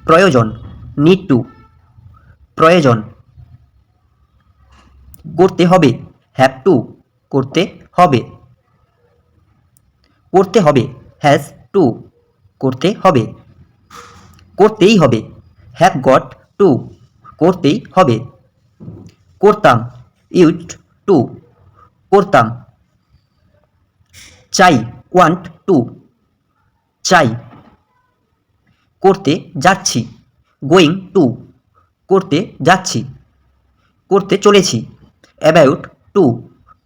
প্রয়োজন, need to, প্রয়োজন। করতে হবে, হ্যাভ টু, করতে হবে। করতে হবে, হ্যাজ টু, করতে হবে। করতেই হবে, হ্যাভ গট টু, করতেই হবে। করতাম, ইউজড টু, করতাম। চাই, ওয়ান্ট টু, চাই। করতে যাচ্ছি, গোয়িং টু, করতে যাচ্ছি। করতে চলেছি, অ্যাবাউট টু,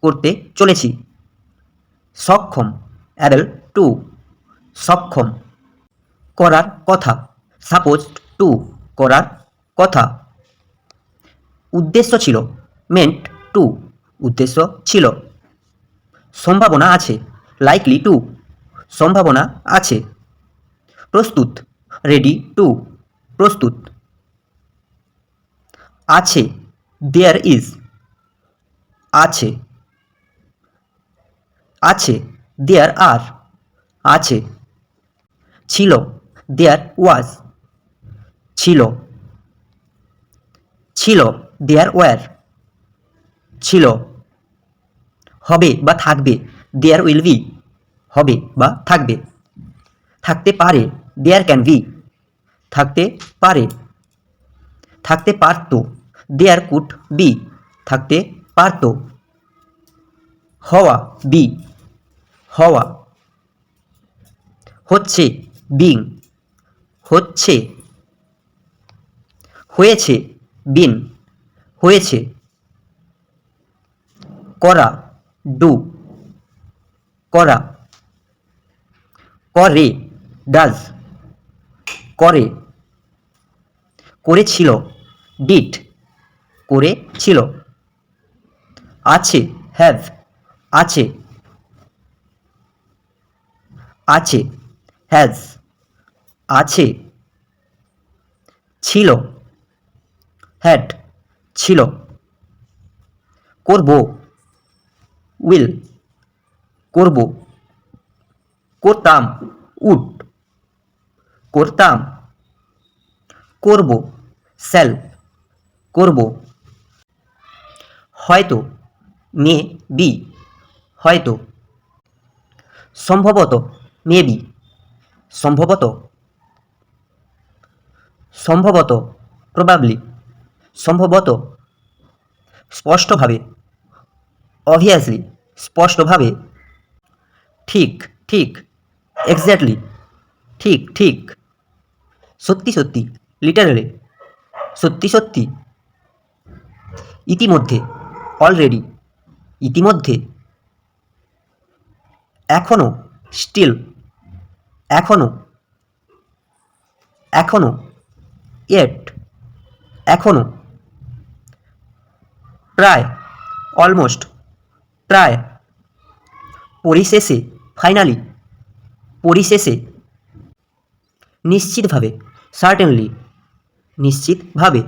করতে চলেছি। সক্ষম, অ্যাবল টু, সক্ষম। করার কথা, সাপোজড টু, করার কথা। উদ্দেশ্য ছিল, মেন্ট টু, উদ্দেশ্য ছিল। সম্ভাবনা আছে, লাইকলি টু, সম্ভাবনা আছে। প্রস্তুত, রেডি টু, প্রস্তুত। আছে, দেয়ার ইজ, আছে। আছে, দেয়ার আর, আছে। ছিল, দেয়ার ওয়াজ, ছিল। ছিল, দেয়ার ওয়্যার, ছিল। হবে বা থাকবে, দেয়ার উইল বি, হবে বা থাকবে। থাকতে পারে, দেয়ার ক্যান বি, থাকতে পারে। থাকতে পারত, দেয়ার কুড বি, থাকতে পারত। হওয়া, বি, হওয়া। হচ্ছে, বিং, হচ্ছে। হয়েছে, বিন, হয়েছে। করা, ডু, করা। করে, ডাজ, করে। করেছিল, ডিড, করেছিল। আছে, হ্যাভ, আছে। আছে, হ্যাজ, আছে। ছিল, হ্যাড, ছিল। করব, উইল, করব। করতাম, উড, করতাম। করব, স্যাল, করব। হয়তো, মে বি, হয়তো। সম্ভবত, মেবি, সম্ভবত। সম্ভবত, প্রবাবলি, সম্ভবত। স্পষ্টভাবে, অবভিয়াসলি, স্পষ্টভাবে। ঠিক, ঠিক, এক্স্যাক্টলি, ঠিক, ঠিক। সত্যি সত্যি, লিটারেলি, সত্যি সত্যি। ইতিমধ্যে, অলরেডি, ইতিমধ্যে। এখনো, স্টিল, এখনো। এখনো, ইয়েট, এখনো। প্রায়, অলমোস্ট, প্রায়। পরিশেষে, ফাইনালি, পরিশেষে। নিশ্চিতভাবে, সার্টেনলি, নিশ্চিতভাবে।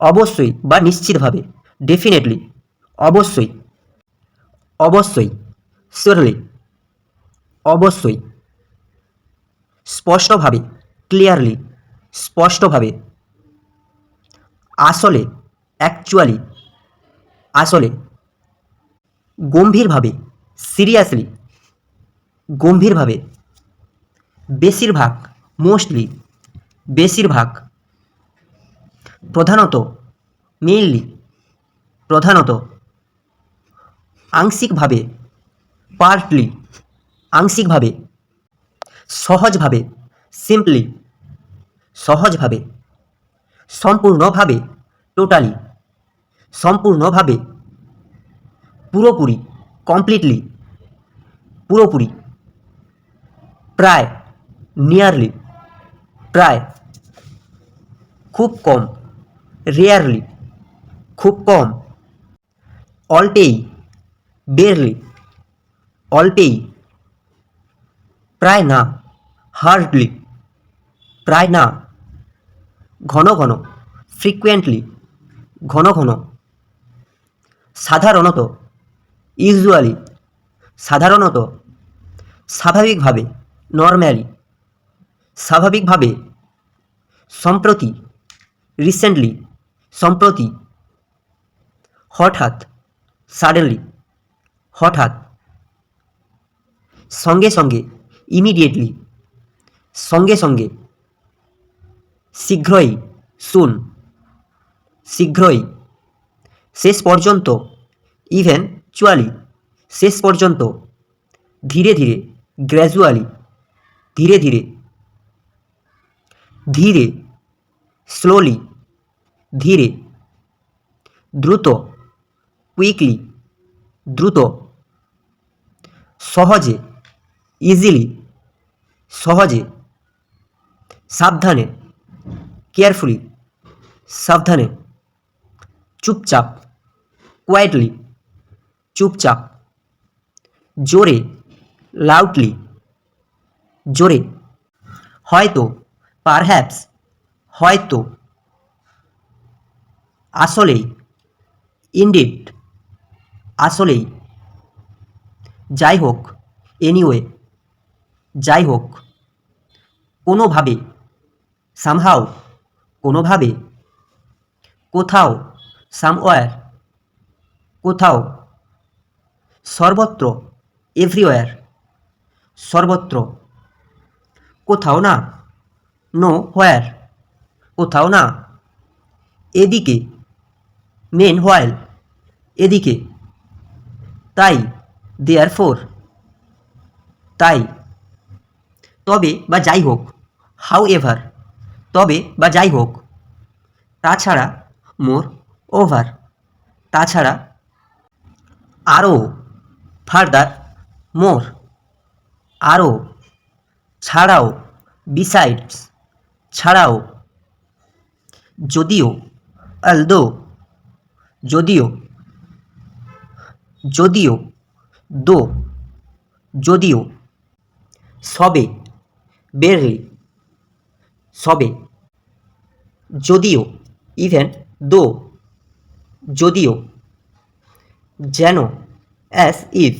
অবশ্যই বা নিশ্চিতভাবে, ডেফিনেটলি, অবশ্যই। অবশ্যই, শিওরলি, অবশ্যই। স্পষ্টভাবে, ক্লিয়ারলি, স্পষ্টভাবে। আসলে, অ্যাকচুয়ালি, আসলে। গম্ভীরভাবে, সিরিয়াসলি, গম্ভীরভাবে। বেশিরভাগ, মোস্টলি, বেশিরভাগ। প্রধানত, মেইনলি, প্রধানত। আংশিকভাবে, পার্টলি, আংশিকভাবে। সহজভাবে, সিম্পলি, সহজভাবে। সম্পূর্ণভাবে, টোটালি, সম্পূর্ণভাবে। পুরোপুরি, কমপ্লিটলি, পুরোপুরি। প্রায়, নিয়ারলি, প্রায়। খুব কম, রেয়ারলি, খুব কম। অল্পেই, বেরলি, অল্পেই। প্রায় না, হার্ডলি, প্রায় না। ঘন ঘন, ফ্রিকুয়েন্টলি, ঘন ঘন। সাধারণত, ইউজুয়ালি, সাধারণত। স্বাভাবিকভাবে, নর্ম্যালি, স্বাভাবিকভাবে। সম্প্রতি, রিসেন্টলি, সম্প্রতি, হঠাৎ, সাডেনলি, হঠাৎ, সঙ্গে সঙ্গে, ইমিডিয়েটলি, সঙ্গে সঙ্গে, শীঘ্রই, সুন, শীঘ্রই, শেষ পর্যন্ত, ইভেনচুয়ালি, শেষ পর্যন্ত, ধীরে ধীরে, গ্র্যাজুয়ালি, ধীরে ধীরে, ধীরে, স্লোলি, ধীরে, দ্রুত, কুইকলি, দ্রুত, সহজে, ইজিলি, সহজে, সাবধানে, কেয়ারফুলি, সাবধানে, চুপচাপ, কোয়াইটলি, চুপচাপ, জোরে, লাউডলি, জোরে, হয়তো, পারহ্যাপস, হয়তো, আসলেই, ইনডিড, আসলেই, যাই হোক, এনিওয়ে, যাই হোক, কোনোভাবে, সামহাউ, কোনোভাবে, কোথাও, সামওয়্যার, কোথাও, সর্বত্র, এভরিওয়্যার, সর্বত্র, কোথাও না, নো হোয়ার, কোথাও না, এদিকে, মেন হোয়াইল, এদিকে, তাই, দেয়ারফোর, তাই, তবে বা যাই হোক, হাউ এভার, তবে বা যাই হোক, তাছাড়া, মোর ওভার, তাছাড়া, আরও, ফার্দার, মোর, আরও, ছাড়াও, বিসাইডস, ছাড়াও, যদিও, অলদো, যদিও, যদিও, দো, যদিও, সবে, বেরলি, সবে, যদিও, ইভেন দো, যদিও, যেন, অ্যাজ ইফ,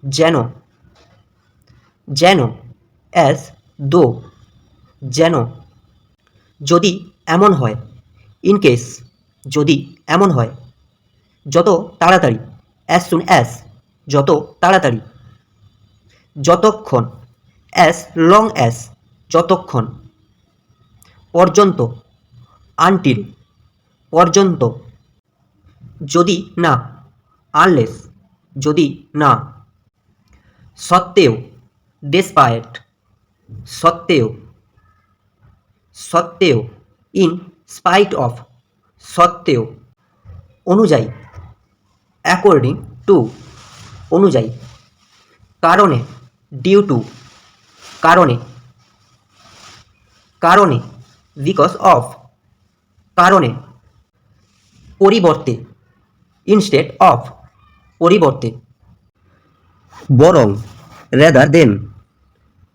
যেন, যেন, অ্যাজ দো, যেন, যদি এমন হয়, ইন কেস, যদি এমন হয়, যত তাড়াতাড়ি, অ্যাজ সুন অ্যাজ, যত তাড়াতাড়ি, যতক্ষণ, অ্যাজ লং অ্যাজ, যতক্ষণ, পর্যন্ত, আনটিল, পর্যন্ত, যদি না, আনলেস, যদি না, সত্ত্বেও, ডেসপায়েট, সত্ত্বেও, সত্ত্বেও, ইন স্পাইট অফ, সত্ত্বেও, অনুযায়ী, অ্যাকর্ডিং টু, অনুযায়ী, কারণে, ডিউ টু, কারণে, কারণে, বিকজ অফ, কারণে, পরিবর্তে, ইনস্টেড অফ, পরিবর্তে, বরং, রেদার দেন,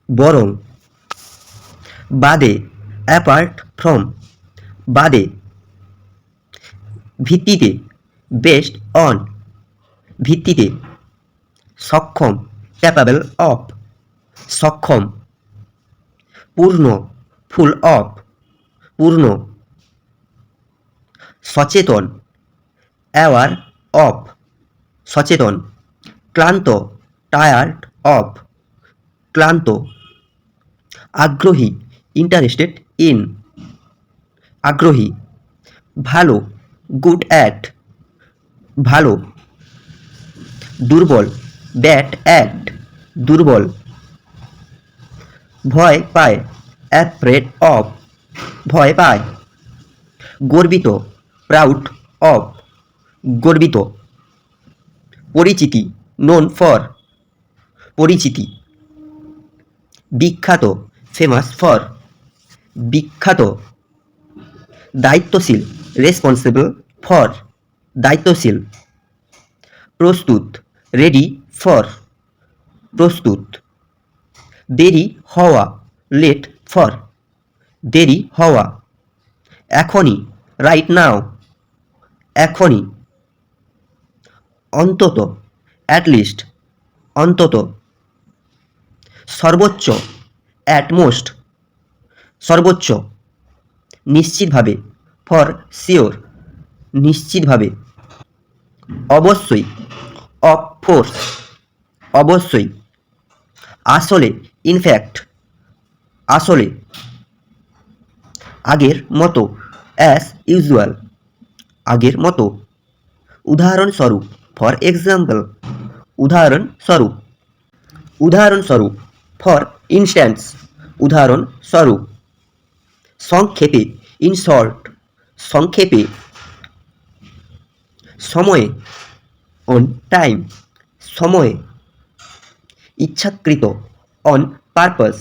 বরং, বাদে, অ্যাপার্ট ফ্রম, বাদে, ভিত্তিতে, বেসড অন, ভিত্তিতে, সক্ষম, ক্যাপাবল অফ, সক্ষম, পূর্ণ, ফুল অফ, পূর্ণ, সচেতন, অ্যাওয়ার অফ, সচেতন, ক্লান্ত, টায়ার্ড অফ, ক্লান্ত, আগ্রহী, ইন্টারেস্টেড ইন, আগ্রহী, ভালো, গুড অ্যাট, ভালো, দুর্বল, ব্যাড অ্যাট, দুর্বল, ভয় পায়, অ্যাফ্রেড অফ, ভয় পায়, গর্বিত, প্রাউড অফ, গর্বিত, পরিচিতি, নোন ফর, পরিচিতি, বিখ্যাত, ফেমাস ফর, বিখ্যাত, দায়িত্বশীল, রেসপন্সিবল ফর, দায়িত্বশীল, প্রস্তুত, রেডি ফর, প্রস্তুত, দেরি হওয়া, লেট ফর, দেরি হওয়া, এখনই, রাইট নাও, এখনই, অন্তত, অ্যাটলিস্ট, অন্তত, সর্বোচ্চ, অ্যাটমোস্ট, সর্বোচ্চ, নিশ্চিতভাবে, ফর শিওর, নিশ্চিতভাবে, অবশ্যই, অফ কোর্স, অবশ্যই, আসলে, ইনফ্যাক্ট, আসলে, আগের মতো, অ্যাজ ইউজুয়াল, আগের মতো, উদাহরণস্বরূপ, ফর এক্সাম্পল, উদাহরণস্বরূপ, উদাহরণস্বরূপ, ফর ইনস্ট্যান্স, উদাহরণস্বরূপ, সংক্ষেপে, ইন শর্ট, সংক্ষেপে, সময়ে, অন টাইম, সময়ে, ইচ্ছাকৃত, অন পারপাস,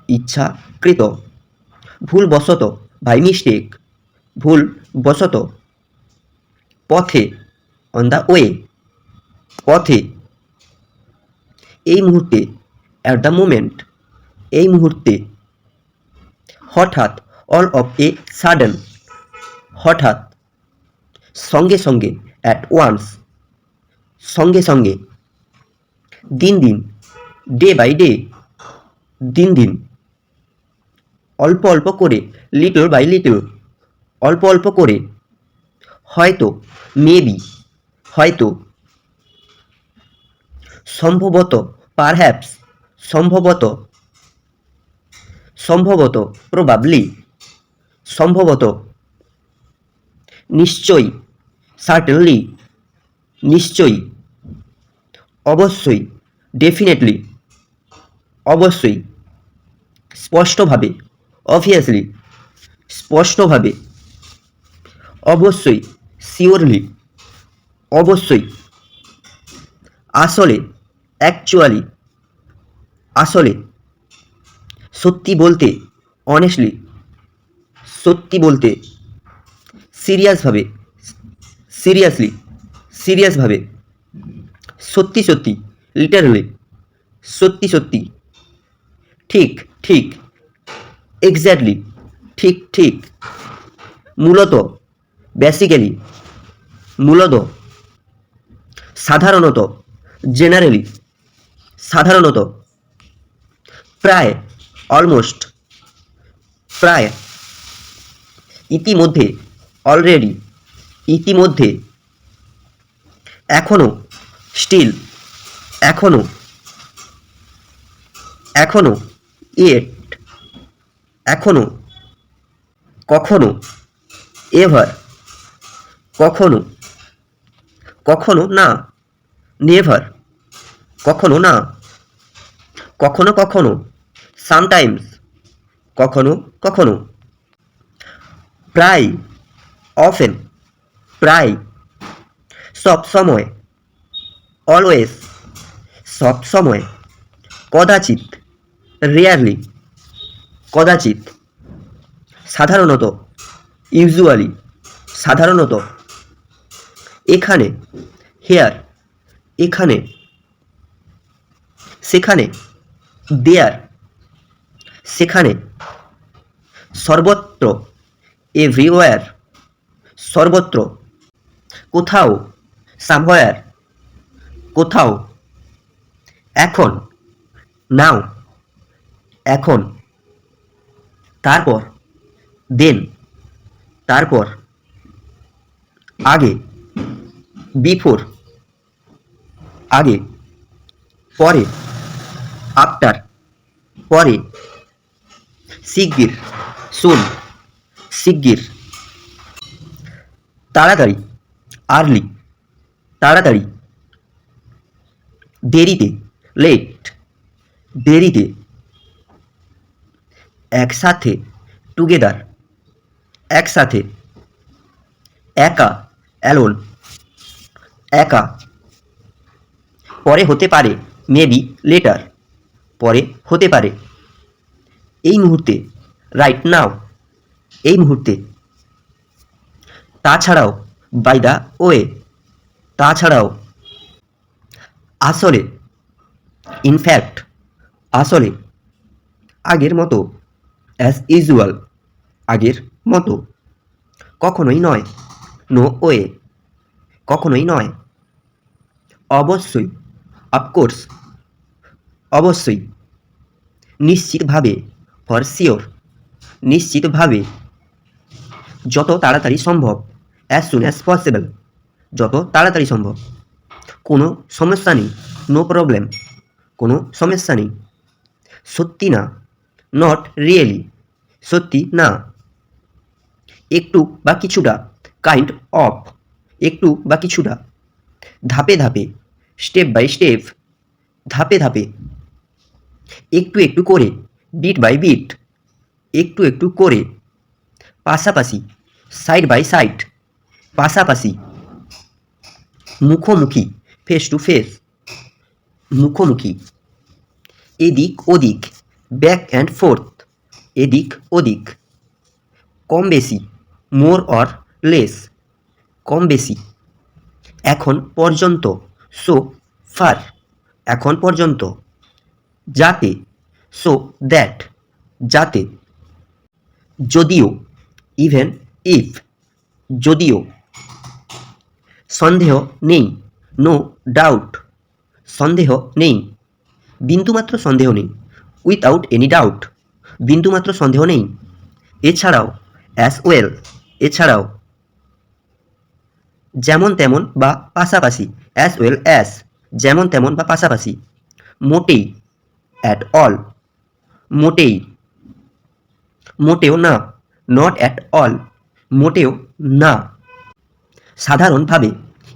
ইচ্ছাকৃত, ভুলবশত, বাই মিস্টেক, ভুলবশত, পথে, অন দ্য ওয়ে, পথে, এই মুহূর্তে, অ্যাট দ্য মোমেন্ট, এই মুহূর্তে, হঠাৎ, অল অফ এ সাডেন, হঠাৎ, সঙ্গে সঙ্গে, অ্যাট ওয়ান্স, সঙ্গে সঙ্গে, দিন দিন, ডে বাই ডে, দিন দিন, অল্প অল্প করে, লিটল বাই লিটল, অল্প অল্প করে, হয়তো, মেবি, হয়তো, সম্ভবত, পারহ্যাপস, সম্ভবত, সম্ভবত, প্রবাবলি, সম্ভবত, নিশ্চয়ই, সার্টেনলি, নিশ্চয়ই, অবশ্যই, ডেফিনেটলি, অবশ্যই, স্পষ্টভাবে, অবভিয়াসলি, স্পষ্টভাবে, অবশ্যই, শিওরলি, অবশ্যই, আসলে, অ্যাকচুয়ালি, আসলে, সত্যি বলতে, অনেস্টলি, সত্যি বলতে, সিরিয়াসভাবে, সিরিয়াসলি, সিরিয়াসভাবে, সত্যি সত্যি, লিটারালি, সত্যি সত্যি, ঠিক ঠিক, এক্স্যাক্টলি, ঠিক ঠিক, মূলত, বেসিক্যালি, মূলত, সাধারণত, জেনারেলি, সাধারণত, প্রায়, অলমোস্ট, প্রায়, ইতিমধ্যে, অলরেডি, ইতিমধ্যে, এখনো, স্টিল, এখনো, এখনো, ইয়েট, এখনো, কখনো, এভার, কখনো, কখনো না, নেভার, কখনো না, কখনো কখনো, সামটাইমস, কখনো কখনো, প্রায়, অফেন, প্রায়, সব সময়, অলওয়েজ, সব সময়, কদাচিৎ, রেয়ারলি, কদাচিৎ, সাধারণত, ইউজুয়ালি, সাধারণত, এখানে, হেয়ার, এখানে, সেখানে, দেয়ার, সেখানে, সর্বত্র, এভরিওয়্যার, সর্বত্র, কোথাও, সামহোয়ার, কোথাও, এখন, নাও, এখন, তারপর, দেন, তারপর, আগে, বিফোর, আগে, পরে, আফটার, পরে, শিগগির, সুন, শিগগির, তাড়াতাড়ি, আর্লি, তাড়াতাড়ি, দেরিতে, লেট, দেরিতে, একসাথে, টুগেদার, একসাথে, একা, অ্যালোন, একা, পরে হতে পারে, মেবি, লেটার, পরে হতে পারে, এই মুহূর্তে, রাইট নাও, এই মুহূর্তে, তাছাড়াও, বাই দ্য ওয়ে, তাছাড়াও, আসলে, ইনফ্যাক্ট, আসলে, আগের মতো, অ্যাজ ইউজুয়াল, আগের মতো, কখনোই নয়, নো ওয়ে, কখনোই নয়, অবশ্যই, অফকোর্স, অবশ্যই, নিশ্চিতভাবে, ফর শিওর, নিশ্চিতভাবে, যত তাড়াতাড়ি সম্ভব, অ্যাজ সুন অ্যাজ পসিবল, যত তাড়াতাড়ি সম্ভব। কোনো সমস্যা নেই, নো প্রবলেম, কোনো সমস্যা নেই। সত্যি না, নট রিয়েলি, সত্যি না। একটু বা কিছুটা, কাইন্ড অফ, একটু বা কিছুটা। ধাপে ধাপে, স্টেপ বাই স্টেপ, ধাপে ধাপে। একটু একটু করে, বিট বাই বিট, একটু একটু করে। পাশাপাশি, সাইড বাই সাইড, পাশাপাশি। মুখোমুখি, ফেস টু ফেস, মুখোমুখি। এদিক ওদিক, ব্যাক অ্যান্ড ফোর্থ, এদিক ওদিক। কম বেশি, মোর অর লেস, কম বেশি। এখন পর্যন্ত, সো ফার, এখন পর্যন্ত। যাতে, সো দ্যাট, যাতে। যদিও, ইভেন ইফ, যদিও। সন্দেহ নেই, নো ডাউট, সন্দেহ নেই। বিন্দুমাত্র সন্দেহ নেই, উইথআউট এনি ডাউট, বিন্দুমাত্র সন্দেহ নেই। এছাড়াও, অ্যাজ ওয়েল, এছাড়াও। যেমন তেমন বা পাশাপাশি, অ্যাজ ওয়েল অ্যাজ, যেমন তেমন বা পাশাপাশি। মোটেই, অ্যাট অল, মোটেই। মোটেও না, নট অ্যাট অল, মোটেও না। সাধারণভাবে,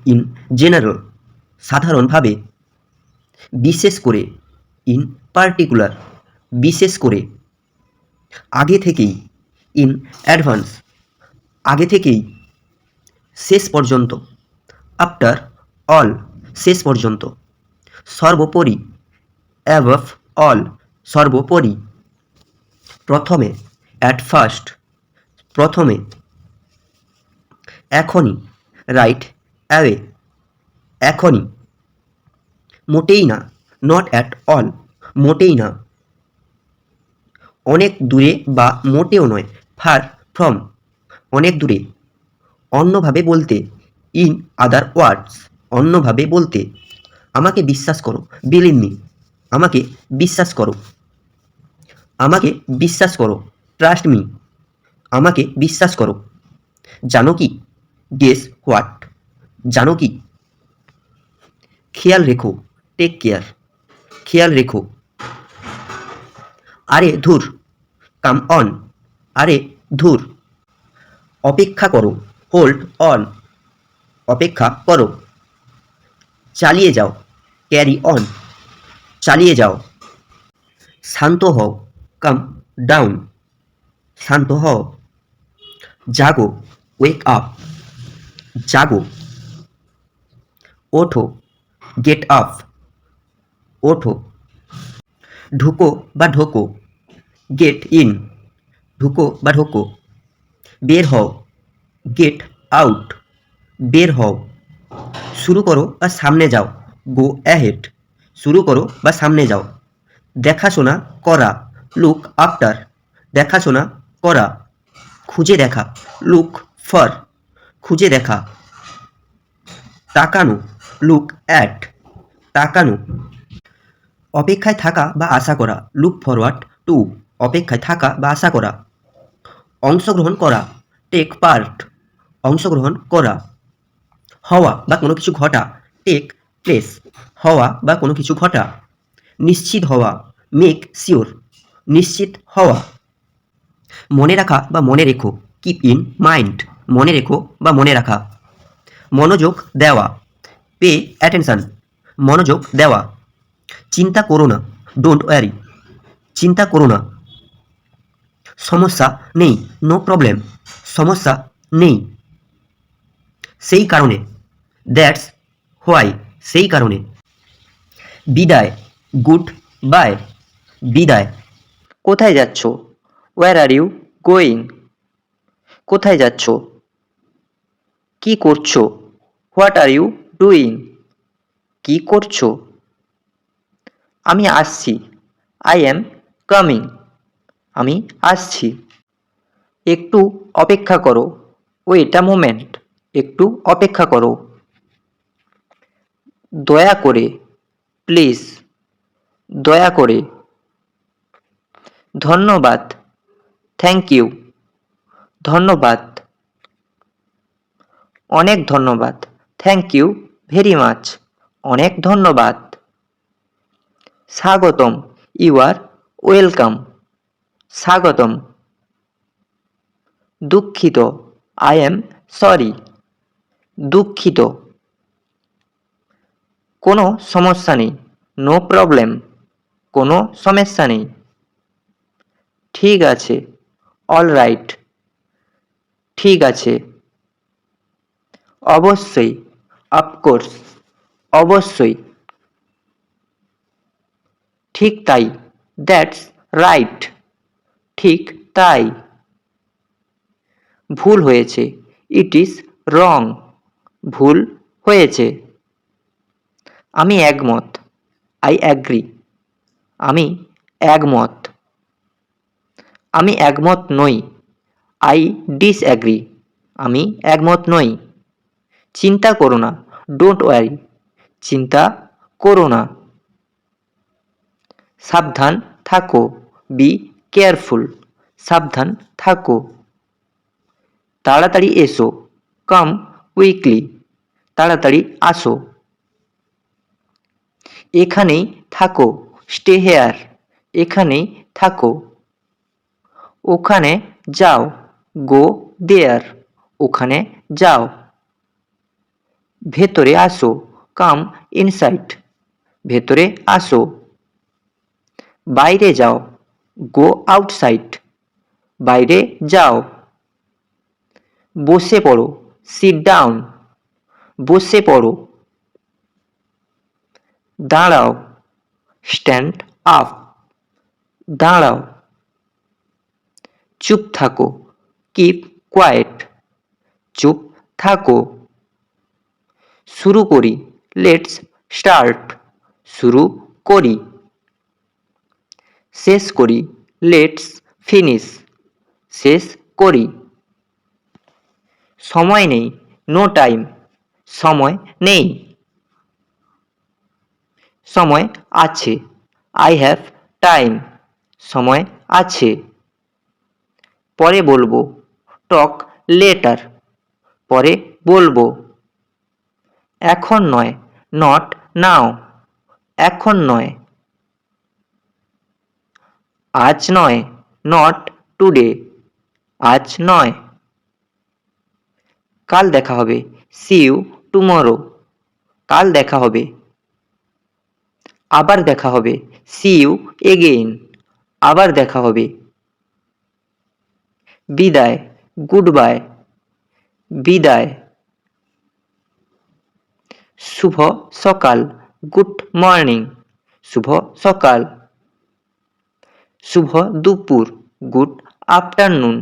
ইন জেনারেল, সাধারণভাবে। বিশেষ করে, ইন পার্টিকুলার, বিশেষ করে। আগে থেকেই, ইন অ্যাডভান্স, আগে থেকেই। শেষ পর্যন্ত, আফটার অল, শেষ পর্যন্ত। সর্বোপরি, অ্যাবভ অল, সর্বোপরি। প্রথমে, অ্যাট ফার্স্ট, প্রথমে। এখনই, রাইট অ্যাওয়ে, এখনই। মোটেই না, নট অ্যাট অল, মোটেই না। অনেক দূরে বা মোটেও নয়, ফার ফ্রম, অনেক দূরে। অন্যভাবে বলতে, ইন আদার ওয়ার্ডস, অন্যভাবে বলতে। আমাকে বিশ্বাস করো, বিলিভ মি, আমাকে বিশ্বাস করো। আমাকে বিশ্বাস করো, ট্রাস্ট মি, আমাকে বিশ্বাস করো। জানো কি, গেস হোয়াট, জানো কি। খেয়াল রেখো, টেক কেয়ার, খেয়াল রেখো। আরে ধুর, কাম অন, আরে ধুর। অপেক্ষা করো, হোল্ড অন, অপেক্ষা করো। চালিয়ে যাও, ক্যারি অন, চালিয়ে যাও। শান্ত হও, কাম ডাউন, শান্ত হও। জাগো, ওয়েক আপ, জাগো। ওঠো, গেট আপ, ওঠো। ঢুকো বা ঢোকো, গেট ইন, ঢুকো বা ঢোকো। বের হও, গেট আউট, বের হও। শুরু করো বা সামনে যাও, গো অ্যাহেড, শুরু করো বা সামনে যাও। দেখাশোনা করা, লুক আফটার, দেখাশোনা করা। খুঁজে দেখা, লুক ফর, খুঁজে দেখা। তাকানো, লুক অ্যাট, তাকানো। অপেক্ষায় থাকা বা আশা করা, লুক ফরওয়ার্ড টু, অপেক্ষায় থাকা বা আশা করা। অংশগ্রহণ করা, টেক পার্ট, অংশগ্রহণ করা। হওয়া বা কোনো কিছু ঘটা, টেক প্লেস, হওয়া বা কোনো কিছু ঘটা। নিশ্চিত হওয়া, মেক শিওর, নিশ্চিত হওয়া। মনে রাখা বা মনে রেখো, কিপ ইন মাইন্ড, মনে রেখো বা মনে রাখা। মনোযোগ দেওয়া, পে অ্যাটেনশন, মনোযোগ দেওয়া। চিন্তা করো না, ডোন্ট ওয়ারি, চিন্তা করো না। সমস্যা নেই, নো প্রবলেম, সমস্যা নেই। সেই কারণে, দ্যাটস হোয়াই, সেই কারণে। বিদায়, গুড বাই, বিদায়। কোথায় যাচ্ছ, ওয়্যার আর ইউ গোয়িং, কোথায় যাচ্ছ। কি করছো, হোয়াট আর ইউ ডুইং, কি করছো। আমি আসছি, আই অ্যাম কামিং, আমি আসছি। একটু অপেক্ষা করো, ওয়েট আ মোমেন্ট, একটু অপেক্ষা করো। দয়া করে, প্লিজ, দয়া করে। ধন্যবাদ, থ্যাংক ইউ, ধন্যবাদ। অনেক ধন্যবাদ। Thank you very much. অনেক ধন্যবাদ। স্বাগতম। You are welcome. স্বাগতম। দুঃখিত। I am sorry. দুঃখিত। কোনো সমস্যা নেই। No problem. কোনো সমস্যা নেই। ঠিক আছে। All right. ঠিক আছে। অবশ্যই। অফকোর্স। অবশ্যই। ঠিক তাই। That's right. ঠিক তাই। ভুল হয়েছে। It is wrong. ভুল হয়েছে। আমি একমত। I agree. আমি একমত। আমি একমত নই। I disagree. আমি একমত নই। চিন্তা করো না। Don't worry. চিন্তা করো না। সাবধান থাকো। Be careful. সাবধান থাকো। তাড়াতাড়ি এসো। Come quickly. তাড়াতাড়ি আসো। এখানেই থাকো। Stay here. এখানেই থাকো। ওখানে যাও। গো দেয়ার। ওখানে যাও। ভেতরে আসো। Come inside. ভেতরে আসো। বাইরে যাও। Go outside. বাইরে যাও। বসে পড়ো। Sit down. বসে পড়ো। দাঁড়াও। Stand up. দাঁড়াও। চুপ থাকো। Keep quiet. চুপ থাকো। শুরু করি। Let's start. শুরু করি। শেষ করি। Let's finish. শেষ করি। সময় নেই। No time. সময় নেই। সময় আছে। I have time. সময় আছে। পরে বলবো। Talk later. পরে বলবো। এখন নয়। Not now. এখন নয়। আজ নয়। Not today. আজ নয়। কাল দেখা হবে। See you tomorrow. কাল দেখা হবে। আবার দেখা হবে। See you again. আবার দেখা হবে। বিদায়। Goodbye. বিদায়। শুভ সকাল। Good morning. শুভ সকাল। শুভ দুপুর। Good afternoon.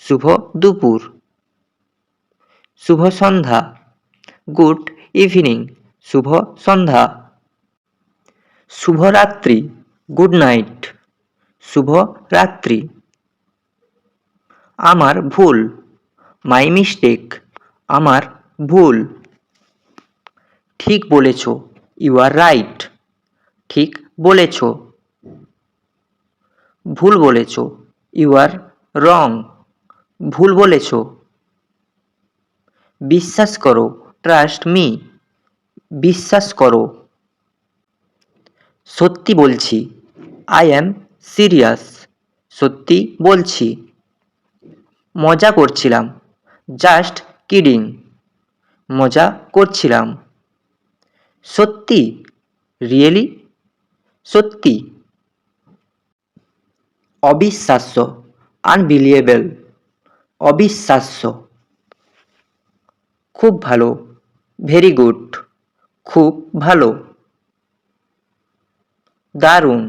শুভ দুপুর। শুভ সন্ধ্যা। Good evening. শুভ সন্ধ্যা। শুভরাত্রি। Good night. শুভ রাত্রি। আমার ভুল। My mistake. আমার ভুল। ঠিক বলেছ। You are right. ঠিক বলেছ। ভুল বলেছ। You are wrong. ভুল বলেছ। বিশ্বাস করো। Trust me. বিশ্বাস করো। সত্যি বলছি। I am serious. সত্যি বলছি। মজা করছিলাম। Just kidding. মজা করছিলাম। সত্যি। রিয়েলি। সত্যি। অবিশ্বাস্য। আনবিলিয়েবল। অবিশ্বাস্য। খুব ভালো। Very good. খুব ভালো। দারুণ।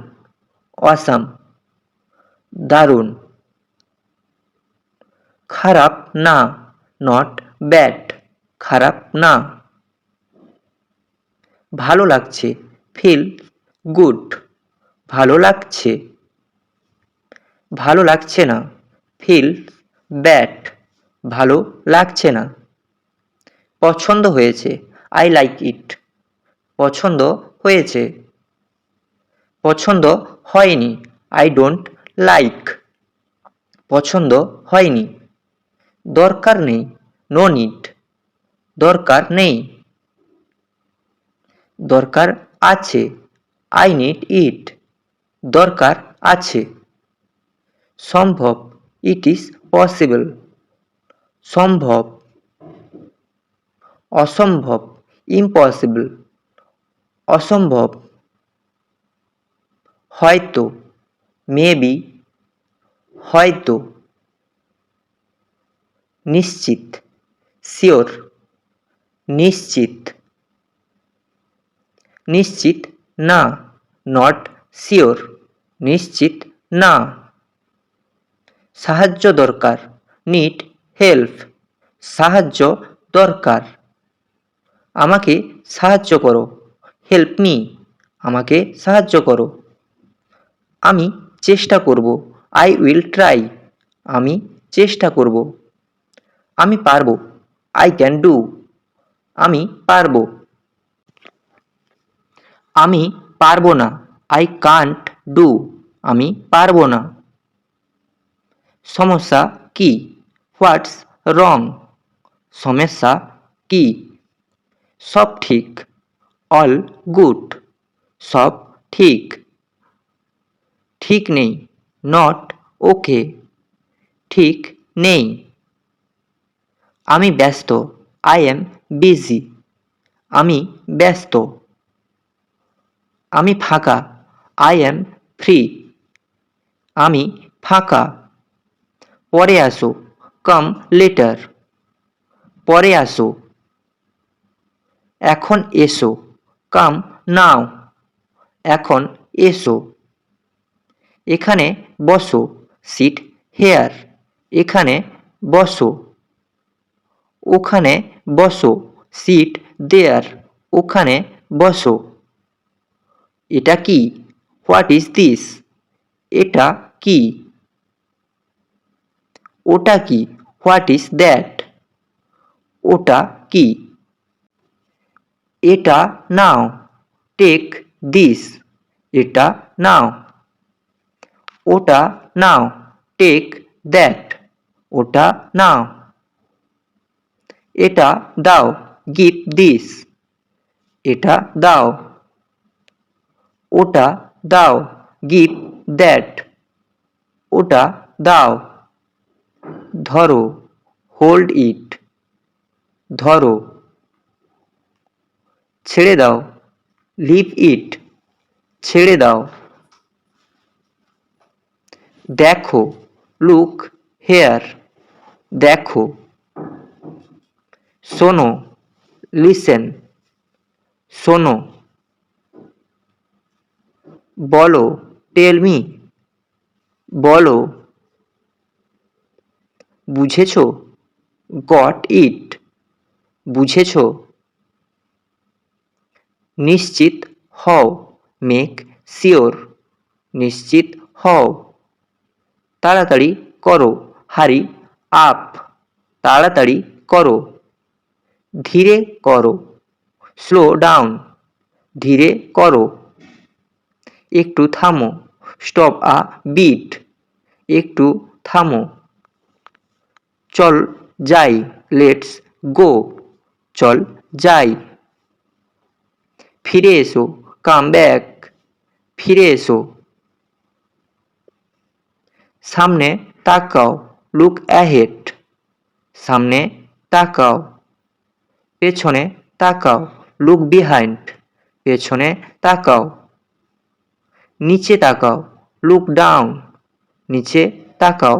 অসাম। দারুণ। খারাপ না। Not bad. খারাপ না। ভালো লাগছে। Feel good. ভালো লাগছে। ভালো লাগছে না। Feel bad. ভালো লাগছে না। পছন্দ হয়েছে। I like it. পছন্দ হয়েছে। পছন্দ হয়নি। I don't like. পছন্দ হয়নি। দরকার নেই। No need. দরকার নেই। দরকার আছে, আই নিড ইট। দরকার আছে। সম্ভব, ইট ইজ পসিবল। সম্ভব। অসম্ভব, ইম্পসিবল। অসম্ভব। হয়তো, মেবি। হয়তো। নিশ্চিত, শিওর। নিশ্চিত। নিশ্চিত না, নট শিওর। নিশ্চিত না। সাহায্য দরকার, নিড হেল্প। সাহায্য দরকার। আমাকে সাহায্য করো, হেল্প মি। আমাকে সাহায্য করো। আমি চেষ্টা করব, আই উইল ট্রাই। আমি চেষ্টা করব। আমি পারবো, আই ক্যান ডু। আমি পারবো। আমি পারবো না, আই কান্ট ডু। আমি পারবো না। সমস্যা কি, হোয়াটস রং। সমস্যা কি। সব ঠিক, অল গুড। সব ঠিক। ঠিক নেই, নট ওকে। ঠিক নেই। আমি ব্যস্ত, আই এম বিজি। আমি ব্যস্ত। আমি ফাঁকা, আই এম ফ্রি। আমি ফাঁকা। পরে আসো, কাম লেটার। পরে আসো। এখন এসো, কাম নাও। এখন এসো। এখানে বসো, সিট হেয়ার। এখানে বসো। ওখানে বসো, সিট দেয়ার। ওখানে বসো। এটা কি, হোয়াট ইজ দিস। এটা কি। ওটা কি, হোয়াট ইজ দ্যাট। ওটা কি। এটা নাও, টেক দিস। এটা নাও। ওটা নাও, টেক দ্যাট। ওটা নাও। এটা দাও, গিভ দিস। এটা দাও। ওটা দাও, গিভ দ্যাট। ওটা দাও। ধরো, হোল্ড ইট। ধরো। ছেড়ে দাও, লিভ ইট। ছেড়ে দাও। দেখো, লুক হেয়ার। দেখো। শোনো, লিসেন। শোনো। বলো, টেল মি। বলো। বুঝেছো, গট ইট। বুঝেছো। নিশ্চিত হও, মেক শিওর। নিশ্চিত হও। তাড়াতাড়ি করো, হারি আপ। তাড়াতাড়ি করো। ধীরে করো, স্লো ডাউন। ধীরে করো। একটু থামো, স্টপ আ বিট। একটু থামো। চল যাই, লেটস গো। চল যাই। ফিরে এসো, কাম ব্যাক। ফিরে এসো। সামনে তাকাও, লুক অ্যাহেড। সামনে তাকাও। পেছনে তাকাও, লুক বিহাইন্ড। পেছনে তাকাও। নিচে তাকাও, লুক ডাউন। নিচে তাকাও।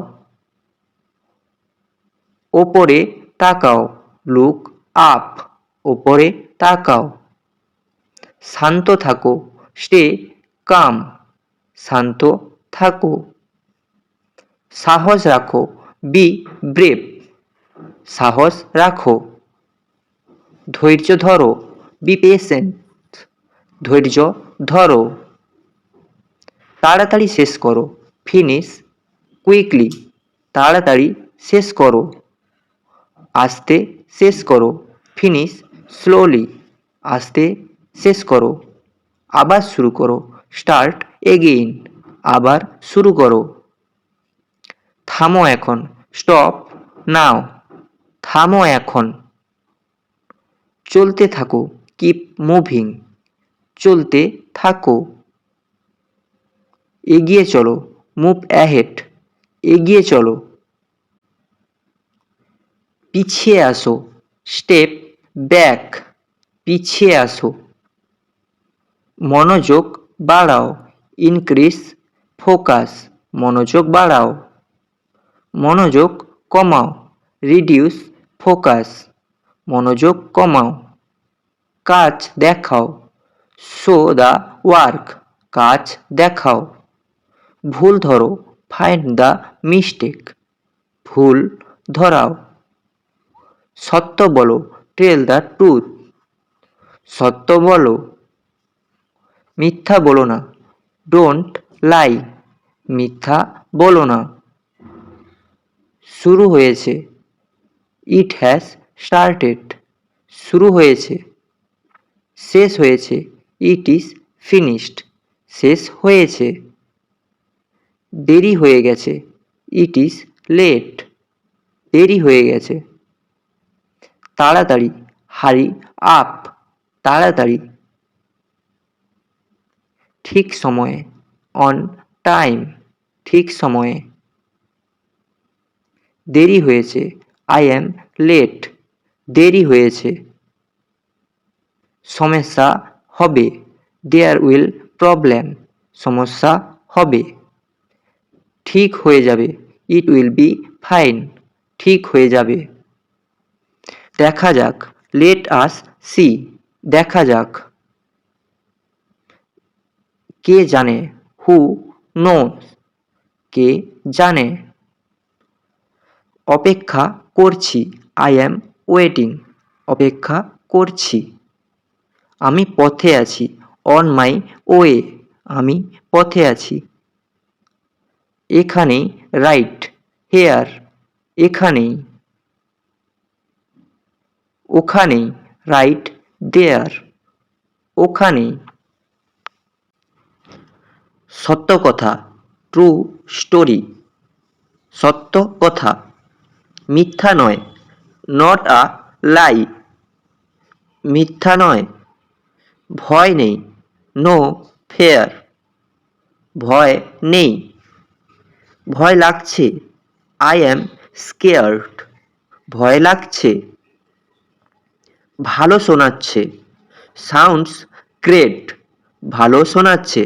ওপরে তাকাও, লুক আপ। ওপরে তাকাও। শান্ত থাকো, স্টে কাম। শান্ত থাকো। সাহস রাখো, বি ব্রেভ। সাহস রাখো। ধৈর্য ধরো, বি পেশেন্ট। ধৈর্য ধরো। তাড়াতাড়ি শেষ করো, ফিনিশ কুইকলি। তাড়াতাড়ি শেষ করো। আস্তে শেষ করো, ফিনিশ স্লোলি। আস্তে শেষ করো। আবার শুরু করো, স্টার্ট এগেইন। আবার শুরু করো। থামো এখন, স্টপ নাও। থামো এখন। চলতে থাকো, কিপ মুভিং, চলতে থাকো। এগিয়ে চলো, মুভ অ্যাহেড, এগিয়ে চলো। পিছিয়ে আসো, স্টেপ ব্যাক, পিছিয়ে আসো। মনোযোগ বাড়াও, ইনক্রিজ ফোকাস, মনোযোগ বাড়াও। মনোযোগ কমাও, রিডিউস ফোকাস, মনোযোগ কমাও। কাজ দেখাও, শো দ্য ওয়ার্ক, কাজ দেখাও। ভুল ধরো, ফাইন্ড দ্য মিস্টেক, ভুল ধরাও। সত্য বলো, টেল দ্য ট্রুথ, সত্য বলো। মিথ্যা বলো না, ডোন্ট লাই, মিথ্যা বলো না। শুরু হয়েছে, ইট হ্যাজ স্টার্টেড, শুরু হয়েছে। শেষ হয়েছে, ইট ইজ ফিনিশড, শেষ হয়েছে। দেরি হয়ে গেছে, ইট ইজ লেট, দেরি হয়ে গেছে। তাড়াতাড়ি, হারি আপ, তাড়াতাড়ি। ঠিক সময়ে, অন টাইম, ঠিক সময়ে। দেরি হয়েছে, আই অ্যাম লেট, দেরি হয়েছে। সমস্যা হবে, দেয়ার উইল প্রবলেম, সমস্যা হবে। ঠিক হয়ে যাবে, ইট উইল বি ফাইন, ঠিক হয়ে যাবে। দেখা যাক, লেট আস সি, দেখা যাক। কে জানে, হু নোস, কে জানে। অপেক্ষা করছি, আই অ্যাম ওয়েটিং, অপেক্ষা করছি। আমি পথে আছি, অন মাই ওয়ে, আমি পথে আছি। এখানেই, রাইট হেয়ার, এখানেই। ওখানেই, রাইট দেয়ার, ওখানেই। সত্য কথা, ট্রু স্টোরি, সত্য কথা। মিথ্যা নয়, নট আ লাই, মিথ্যা নয়। ভয় নেই, নো ফেয়ার, ভয় নেই। ভয় লাগছে, আই অ্যাম স্কেয়ার্ড, ভয় লাগছে। ভালো শোনাচ্ছে, সাউন্ডস গ্রেট, ভালো শোনাচ্ছে।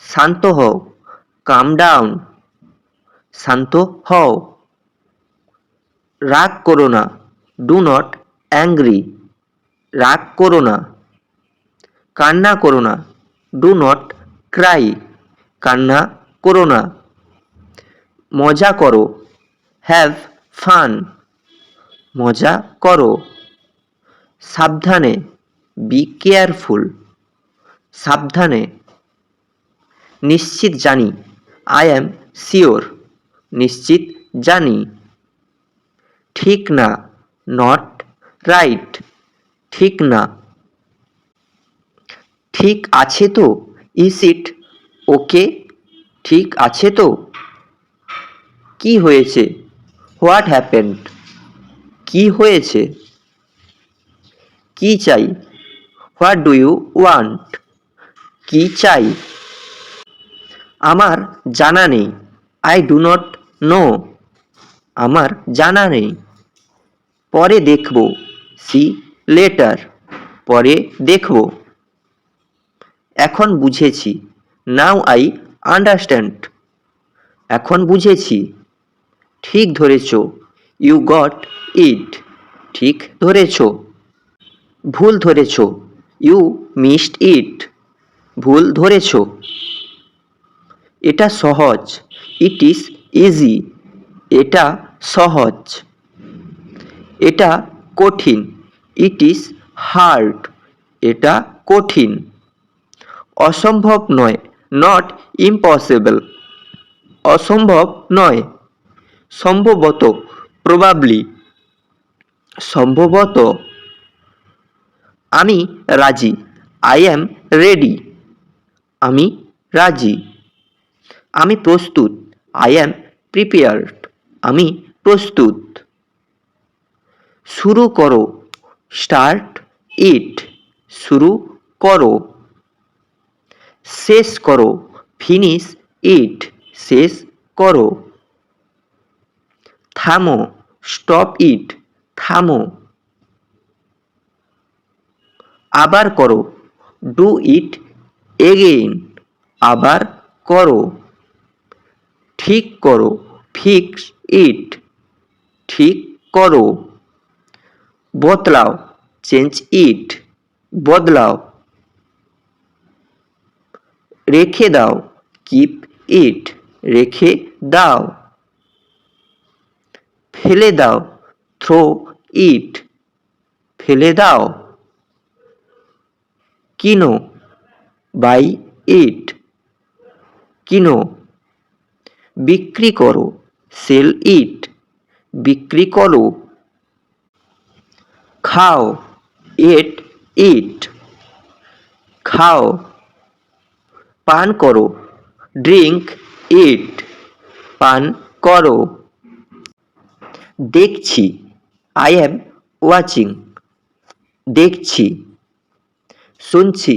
শান্ত হও, কাম ডাউন, শান্ত হও। রাগ করো না, ডু নট অ্যাংরি, রাগ করো না। কান্না করো না, ডু নট ক্রাই, কান্না করো না। মজা করো, হ্যাভ ফান, মজা করো। সাবধানে, বি কেয়ারফুল, সাবধানে। নিশ্চিত জানি, আই অ্যাম শিওর, নিশ্চিত জানি। ঠিক না, নট রাইট, ঠিক না। ঠিক আছে তো, ইজ ইট ওকে, ঠিক আছে তো। কি হয়েছে, হোয়াট হ্যাপেন্ড, কি হয়েছে। কি চাই, হোয়াট ডু ইউ ওয়ান্ট, কি চাই। আমার জানা নেই, আই ডু নট নো, আমার জানা নেই। পরে দেখব, সি লেটার, পরে দেখব। এখন বুঝেছি, নাও আই আন্ডারস্ট্যান্ড, এখন বুঝেছি। ঠিক ধরেছ, ইউ গট ইট, ঠিক ধরেছ। ভুল ধরেছ, ইউ মিসড ইট, ভুল ধরেছ। এটা সহজ, ইট ইজ ইজি, এটা সহজ। এটা কঠিন, ইট ইজ হার্ড, এটা কঠিন। অসম্ভব নয়, নট ইম্পসিবল, অসম্ভব নয়। সম্ভবত, প্রবাবলি, সম্ভবত। আমি রাজি, আই অ্যাম রেডি, আমি রাজি। আমি প্রস্তুত, আই অ্যাম প্রিপেয়ার্ড, আমি প্রস্তুত। শুরু করো, স্টার্ট ইট শুরু করো। শেষ করো, ফিনিশ ইট শেষ করো। থামো, স্টপ ইট থামো। আবার করো, ডু ইট এগেইন আবার করো। ঠিক করো, ফিক্স ইট ঠিক করো। বদলাও, চেঞ্জ ইট বদলাও। রেখে দাও, কিপ ইট রেখে দাও। ফেলে দাও, থ্রো ইট ফেলে দাও। কিনো, বাই ইট কিনো। বিক্রি করো, সেল ইট বিক্রি করো। খাও, এট ইট খাও। পান করো, ড্রিঙ্ক ইট পান করো। দেখছি, আই অ্যাম ওয়াচিং দেখছি। শুনছি,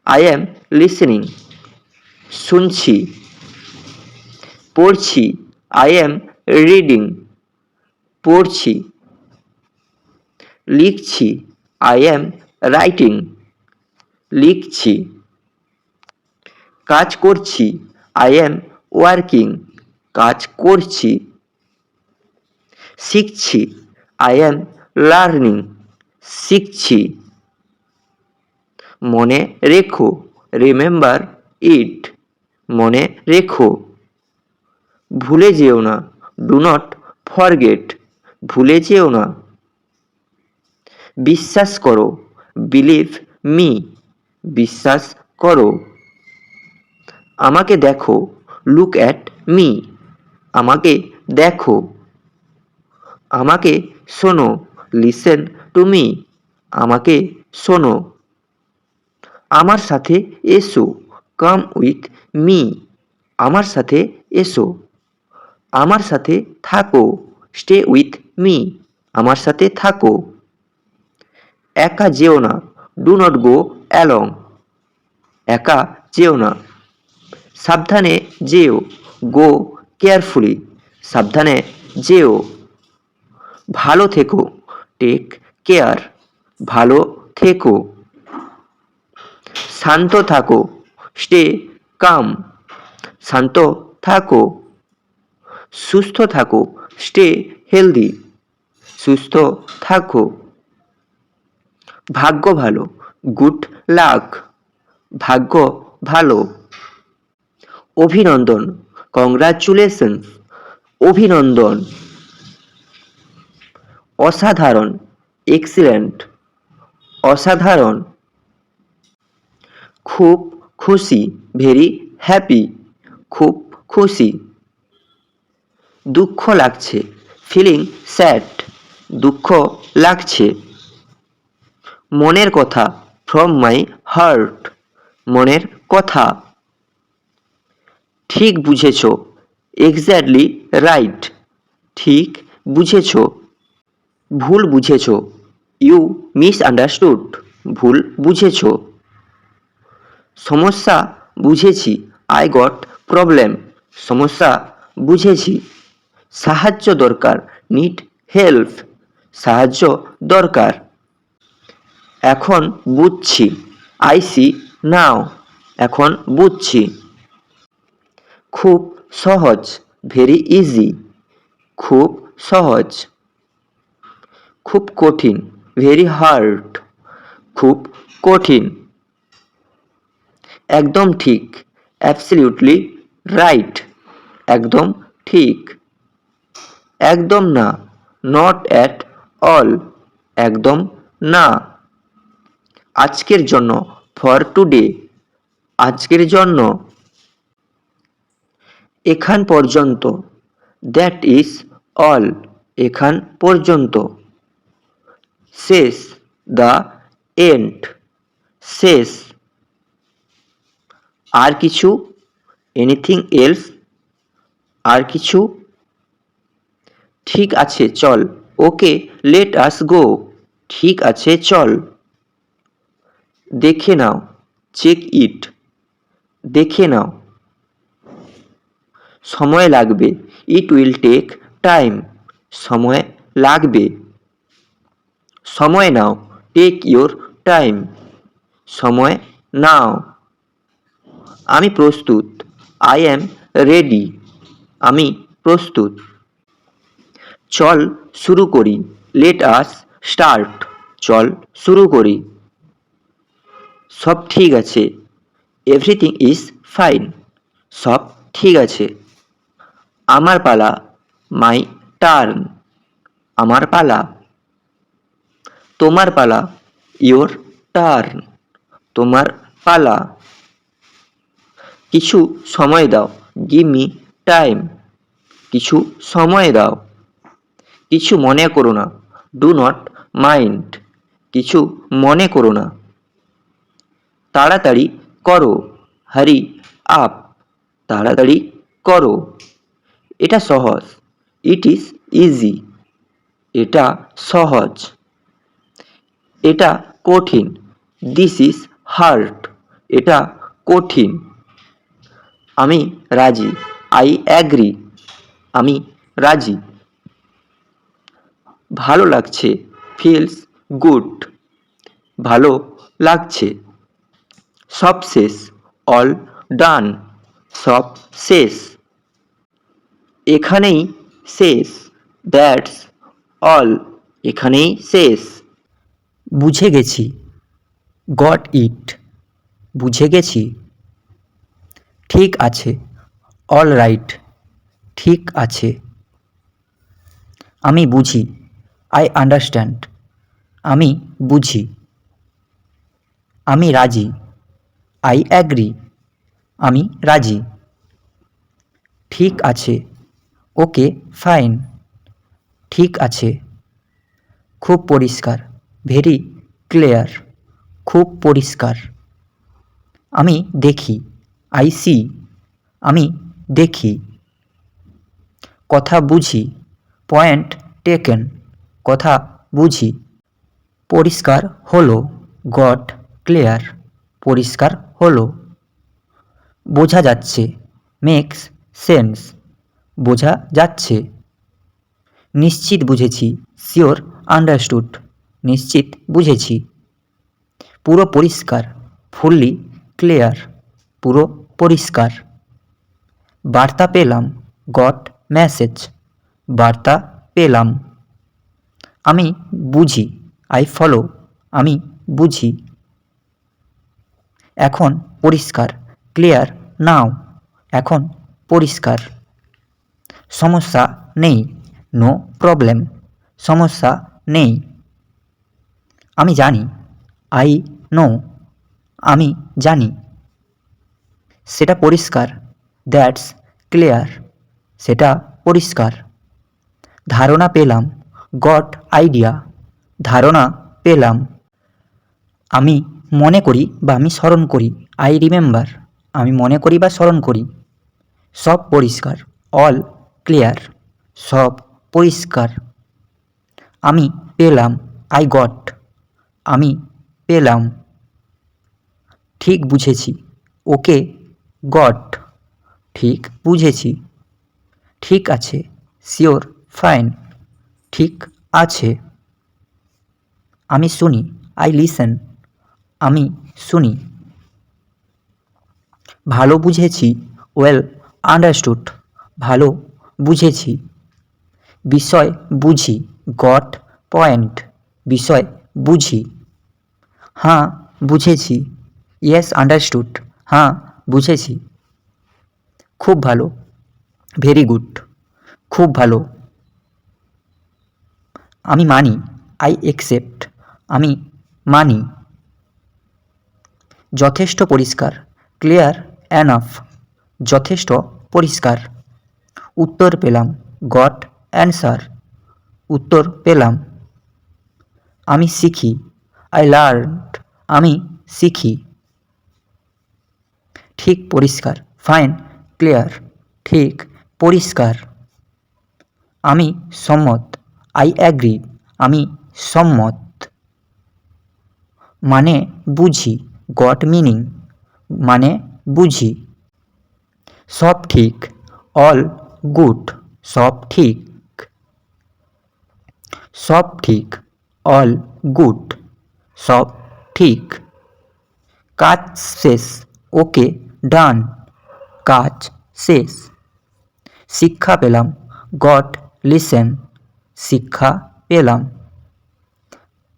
আই অ্যাম লিসেনিং শুনছি। পড়ছি, আই অ্যাম রিডিং পড়ছি। লিখছি, আই অ্যাম রাইটিং লিখছি। কাজ করছি, আই অ্যাম ওয়ার্কিং কাজ করছি। শিখছি, আই অ্যাম লার্নিং শিখছি। মনে রেখো, রিমেম্বার ইট মনে রেখো। ভুলে যেও না, ডু নট ফরগেট ভুলে যেও না। বিশ্বাস করো, বিলিভ মি বিশ্বাস করো। আমাকে দেখো, লুক অ্যাট মি আমাকে দেখো। আমাকে শোনো, লিসেন টু মি আমাকে শোনো। আমার সাথে এসো, কাম উইথ মি আমার সাথে এসো। আমার সাথে থাকো, স্টে উইথ মি আমার সাথে থাকো। একা যেও না, ডু নট গো অ্যালং একা যেও না। সাবধানে যেও, গো কেয়ারফুলি সাবধানে যেও। ভালো থেকো, টেক কেয়ার ভালো থেকো। শান্ত থাকো, স্টে কাম শান্ত থাকো। সুস্থ থাকো, স্টে হেলদি সুস্থ থাকো। ভাগ্য ভালো, গুড লাক ভাগ্য ভালো। অভিনন্দন, কংগ্রাচুলেশনস অভিনন্দন। অসাধারণ, এক্সিলেন্ট অসাধারণ। খুব খুশি, ভেরি হ্যাপি খুব খুশি। দুঃখ লাগছে, ফিলিং স্যাড দুঃখ লাগছে। মনের কথা, ফ্রম মাই হার্ট মনের কথা। ঠিক বুঝেছ, এক্স্যাক্টলি রাইট ঠিক বুঝেছ। ভুল বুঝেছ, ইউ মিসআন্ডারস্টুড ভুল বুঝেছ। সমস্যা বুঝেছি, আই গট প্রবলেম সমস্যা বুঝেছি। সাহায্য দরকার, নিড হেল্প সাহায্য দরকার। এখন বুঝছি, আই সি নাও এখন বুঝছি। খুব সহজ, ভেরি ইজি খুব সহজ। খুব কঠিন, ভেরি হার্ড খুব কঠিন। একদম ঠিক, অ্যাবসলিউটলি রাইট একদম ঠিক। একদম না, নট অ্যাট অল একদম না। আজকের জন্য, ফর টুডে আজকের জন্য। এখান পর্যন্ত, দ্যাট ইজ অল এখান পর্যন্ত। শেষ, দ্য এন্ড শেষ। আর কিছু, এনিথিং এলস আর কিছু। ঠিক আছে চল, ওকে লেট আস গো ঠিক আছে চল। দেখে নাও, চেক ইট, দেখে নাও। সময় লাগবে, ইট উইল টেক টাইম, সময় লাগবে। সময় নাও, টেক ইয়োর টাইম, সময় নাও। আমি প্রস্তুত, আই অ্যাম রেডি, আমি প্রস্তুত। চল শুরু করি, লেট আস স্টার্ট, চল শুরু করি। সব ঠিক আছে, এভরিথিং ইজ ফাইন, সব ঠিক আছে। আমার পালা, মাই টার্ন, আমার পালা। তোমার পালা, ইয়োর টার্ন, তোমার পালা। কিছু সময় দাও, গিভ মি টাইম, কিছু সময় দাও। কিছু মনে করো না, ডু নট মাইন্ড, কিছু মনে করো না। তাড়াতাড়ি করো, হারি আপ, তাড়াতাড়ি করো। এটা সহজ, ইট ইজ ইজি, এটা সহজ। এটা কঠিন, দিস ইজ হার্ড, এটা কঠিন। আমি রাজি, আই অ্যাগ্রি, আমি রাজি। ভালো লাগছে, ফিলস গুড, ভালো লাগছে। সব শেষ, অল ডান, সব শেষ। এখানেই শেষ, দ্যাটস অল, এখানেই শেষ। বুঝে গেছি, গট ইট, বুঝে গেছি। ঠিক আছে, অল রাইট, ঠিক আছে। আমি বুঝি, আই আন্ডারস্ট্যান্ড, আমি বুঝি। আমি রাজি, আই অ্যাগ্রি, আমি রাজি। ঠিক আছে, ওকে ফাইন, ঠিক আছে। খুব পরিষ্কার, ভেরি ক্লিয়ার, খুব পরিষ্কার। আমি দেখি, আই সি, আমি দেখি। কথা বুঝি, পয়েন্ট টেকেন, কথা বুঝি। পরিষ্কার হলো, গট ক্লিয়ার, পরিষ্কার হলো। বোঝা যাচ্ছে, মেক্স সেন্স, বোঝা যাচ্ছে। নিশ্চিত বুঝেছি, শিওর আন্ডারস্টুড, নিশ্চিত বুঝেছি। পুরো পরিষ্কার, ফুললি ক্লিয়ার, পুরো পরিষ্কার। বার্তা পেলাম, গট মেসেজ, বার্তা পেলাম। আমি বুঝি, আই ফলো, আমি বুঝি। এখন পরিষ্কার, ক্লিয়ার নাও, এখন পরিষ্কার। সমস্যা নেই, নো প্রবলেম, সমস্যা নেই। আমি জানি, আই নো, আমি জানি। সেটা পরিষ্কার, দ্যাটস ক্লিয়ার, সেটা পরিষ্কার। ধারণা পেলাম, গট আইডিয়া, ধারণা পেলাম। আমি মনে করি বা আমি স্মরণ করি, আই রিমেম্বার, আমি মনে করি বা স্মরণ করি। সব পরিষ্কার, অল ক্লিয়ার, সব পরিষ্কার। আমি পেলাম, আই গট, আমি পেলাম। ঠিক বুঝেছি, ওকে গট, ঠিক বুঝেছি। ঠিক আছে, শিওর ফাইন, ঠিক আছে। আমি শুনি, আই লিসেন, আমি শুনি। ভালো বুঝেছি, ওয়েল আন্ডারস্টুড, ভালো বুঝেছি। বিষয় বুঝি, গট পয়েন্ট, বিষয় বুঝি। হ্যাঁ বুঝেছি, ইয়েস আন্ডারস্টুড, হ্যাঁ বুঝেছি। খুব ভালো, ভেরি গুড, খুব ভালো। আমি মানি, আই অ্যাকসেপ্ট, আমি মানি। যথেষ্ট পরিষ্কার, ক্লিয়ার অ্যানাফ, যথেষ্ট পরিষ্কার। উত্তর পেলাম, গট অ্যান্সার, উত্তর পেলাম। আমি শিখি, আই লার্নড, আমি শিখি। ঠিক পরিষ্কার, ফাইন ক্লিয়ার, ঠিক পরিষ্কার। আমি সম্মত, আই অ্যাগ্রি, আমি সম্মত। মানে বুঝি, গট মিনিং মানে বুঝি। সব ঠিক, অল গুড, সব ঠিক। সব ঠিক, অল গুড, সব ঠিক। কাজ শেষ, ওকে ডান, কাজ শেষ। শিক্ষা পেলাম, গট লিসেন, শিক্ষা পেলাম।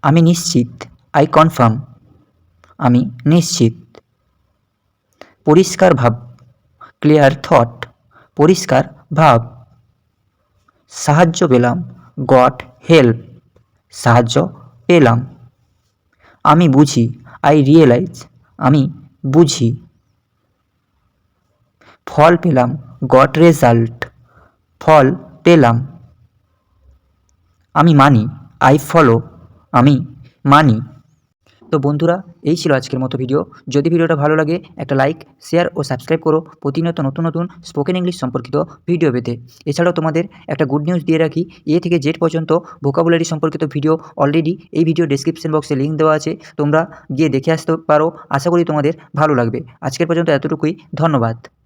আমি নিশ্চিত, আই কনফার্ম, আমি নিশ্চিত। পরিষ্কার ভাব, ক্লিয়ার থট, পরিষ্কার ভাব। সাহায্য পেলাম, গট হেল্প, সাহায্য পেলাম। আমি বুঝি, আই রিয়েলাইজ, আমি বুঝি। ফল পেলাম, গট রেজাল্ট, ফল পেলাম। আমি মানি, আই ফলো, আমি মানি। তো বন্ধুরা, এই ছিল আজকের মতো ভিডিও। যদি ভিডিওটা ভালো লাগে একটা লাইক, শেয়ার ও সাবস্ক্রাইব করো প্রতিনিয়ত নতুন নতুন স্পোকেন ইংলিশ সম্পর্কিত ভিডিও পেতে। এছাড়াও তোমাদের একটা গুড নিউজ দিয়ে রাখি, এ থেকে জেড পর্যন্ত ভোকাবুলারি সম্পর্কিত ভিডিও অলরেডি এই ভিডিও ডেসক্রিপশন বক্সে লিঙ্ক দেওয়া আছে, তোমরা গিয়ে দেখে আসতে পারো। আশা করি তোমাদের ভালো লাগবে। আজকের পর্যন্ত এতটুকুই, ধন্যবাদ।